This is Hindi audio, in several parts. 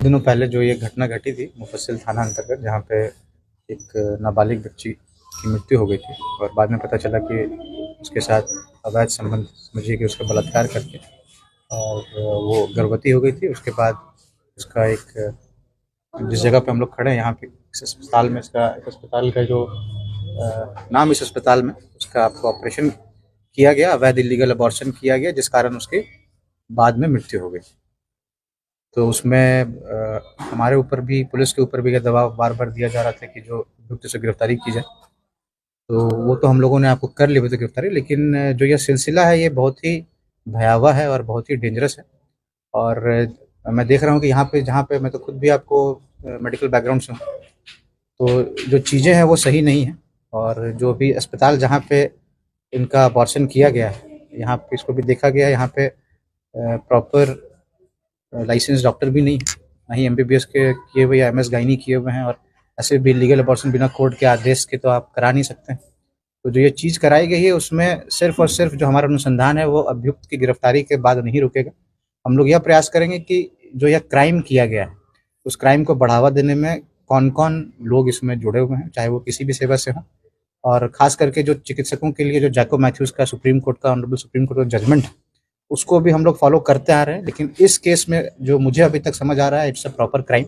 दिनों पहले जो ये घटना घटी थी मुफस्सिल थाना अंतर्गत, जहाँ पे एक नाबालिग बच्ची की मृत्यु हो गई थी और बाद में पता चला कि उसके साथ अवैध संबंध समझिए कि उसका बलात्कार करके और वो गर्भवती हो गई थी। उसके बाद उसका एक जिस जगह पे हम लोग खड़े हैं यहाँ पे इस अस्पताल में, इसका इस अस्पताल का जो नाम इस अस्पताल में उसका आपको ऑपरेशन किया गया, अवैध इलीगल अबॉर्शन किया गया, जिस कारण उसकी बाद में मृत्यु हो गई। तो उसमें हमारे ऊपर भी, पुलिस के ऊपर भी यह दबाव बार बार दिया जा रहा था कि जो अभियुक्त से गिरफ्तारी की जाए। तो वो तो हम लोगों ने आपको कर ली हुई थी गिरफ्तारी, लेकिन जो यह सिलसिला है ये बहुत ही भयावह है और बहुत ही डेंजरस है। और मैं देख रहा हूँ कि यहाँ पे, जहाँ पे मैं तो खुद भी आपको मेडिकल बैकग्राउंड से हूँ, तो जो चीज़ें हैं वो सही नहीं है। और जो भी अस्पताल जहाँ पे इनका अबॉर्शन किया गया है, यहाँ पे इसको भी देखा गया है, यहाँ पे प्रॉपर लाइसेंस डॉक्टर भी नहीं है, ना ही एमबीबीएस के किए हुए या एमएस गायनी किए हुए हैं। और ऐसे भी लीगल अबॉर्शन बिना कोर्ट के आदेश के तो आप करा नहीं सकते हैं। तो जो ये चीज़ कराई गई है उसमें सिर्फ और सिर्फ जो हमारा अनुसंधान है वो अभियुक्त की गिरफ्तारी के बाद नहीं रुकेगा। हम लोग यह प्रयास करेंगे कि जो यह क्राइम किया गया है उस क्राइम को बढ़ावा देने में कौन कौन लोग इसमें जुड़े हुए हैं, चाहे वो किसी भी सेवा से हों। और खास करके जो चिकित्सकों के लिए जो जैको मैथ्यूज का सुप्रीम कोर्ट का, ऑनरेबल सुप्रीम कोर्ट का जजमेंट, उसको भी हम लोग फॉलो करते आ रहे हैं। लेकिन इस केस में जो मुझे अभी तक समझ आ रहा है, इट्स अ प्रॉपर क्राइम।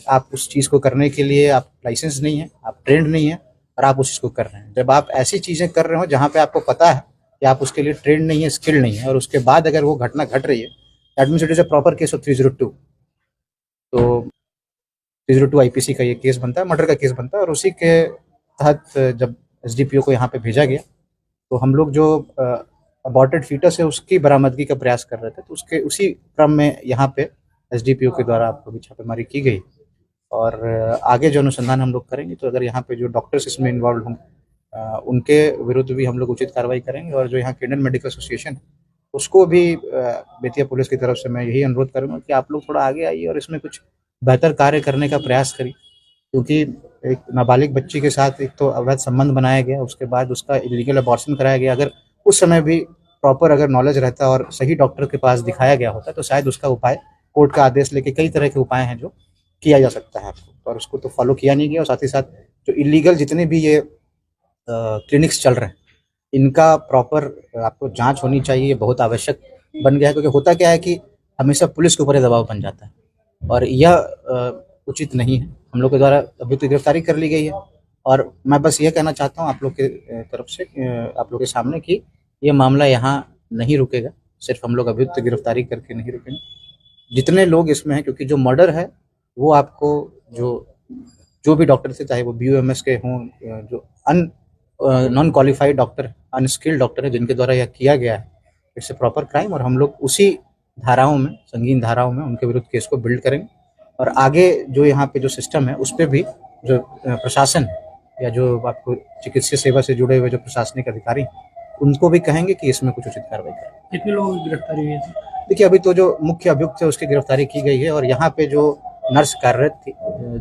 आप उस चीज़ को करने के लिए आप लाइसेंस नहीं है, आप ट्रेंड नहीं है, और आप उस चीज़ को कर रहे हैं। जब आप ऐसी चीज़ें कर रहे हो जहाँ पे आपको पता है कि आप उसके लिए ट्रेंड नहीं है, स्किल नहीं है, और उसके बाद अगर वो घटना घट रही है, that means it is a proper case of 302। तो 302 आईपीसी का ये केस बनता है, मर्डर का केस बनता है। और उसी के तहत जब एसडीपीओ को यहाँ पे भेजा गया तो हम लोग जो अबॉर्टेड फीटस है उसकी बरामदगी का प्रयास कर रहे थे। तो उसके उसी क्रम में यहाँ पे एसडीपीओ के द्वारा आपको भी छापेमारी की गई। और आगे जो अनुसंधान हम लोग करेंगे, तो अगर यहाँ पे जो डॉक्टर्स इसमें इन्वॉल्व हों उनके विरुद्ध भी हम लोग उचित कार्रवाई करेंगे। और जो यहाँ के इंडियन मेडिकल एसोसिएशन है उसको भी बेतिया पुलिस की तरफ से मैं यही अनुरोध करूँगा कि आप लोग थोड़ा आगे आइए और इसमें कुछ बेहतर कार्य करने का प्रयास करिए। क्योंकि एक नाबालिग बच्ची के साथ एक तो अवैध संबंध बनाया गया, उसके बाद उसका इलीगल अबॉर्शन कराया गया। अगर उस समय भी प्रॉपर अगर नॉलेज रहता और सही डॉक्टर के पास दिखाया गया होता तो शायद उसका उपाय, कोर्ट का आदेश लेके कई तरह के उपाय हैं जो किया जा सकता है आपको, और उसको तो फॉलो किया नहीं गया। और साथ ही साथ जो इलीगल जितने भी ये क्लिनिक्स चल रहे हैं इनका प्रॉपर आपको जांच होनी चाहिए, ये बहुत आवश्यक बन गया है। क्योंकि होता क्या है कि हमेशा पुलिस के ऊपर दबाव बन जाता है और यह उचित नहीं है। हम लोग के द्वारा अभी तो गिरफ्तारी कर ली गई है, और मैं बस ये कहना चाहता हूँ आप लोग के तरफ से, आप लोग के सामने, कि ये मामला यहाँ नहीं रुकेगा। सिर्फ हम लोग अभी तो गिरफ्तारी करके नहीं रुकेंगे, जितने लोग इसमें हैं, क्योंकि जो मर्डर है वो आपको जो जो भी डॉक्टर थे, चाहे वो बीयूएमएस के हों, जो non qualified doctor, unskilled doctor है जिनके द्वारा यह किया गया है, इट्स ए प्रॉपर क्राइम। और हम लोग उसी धाराओं में, संगीन धाराओं में उनके विरुद्ध केस को बिल्ड करेंगे। और आगे जो यहाँ पे जो सिस्टम है उस पर भी जो प्रशासन या जो आपको चिकित्सीय सेवा से जुड़े हुए जो प्रशासनिक अधिकारी, उनको भी कहेंगे कि इसमें कुछ उचित कार्रवाई करें। कितने लोगों की गिरफ्तारी हुई है? देखिए, अभी तो जो मुख्य अभियुक्त थे उसकी गिरफ्तारी की गई है, और यहाँ पे जो नर्स कार्यरत थी,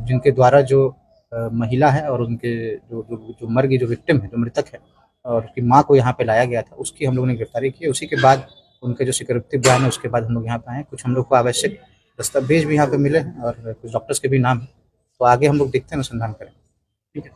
जिनके द्वारा जो महिला है और उनके जो मर गई, जो विक्टिम है, जो मृतक है, और उसकी माँ को यहाँ पे लाया गया था, उसकी हम लोगों ने गिरफ्तारी की। उसी के बाद उनके जो स्वीकृति बयान है उसके बाद हम लोग यहाँ पे आए। कुछ हम लोग को आवश्यक दस्तावेज भी यहाँ पे मिले हैं और कुछ डॉक्टर्स के भी नाम है। तो आगे हम लोग देखते हैं, अनुसंधान करें। ठीक है।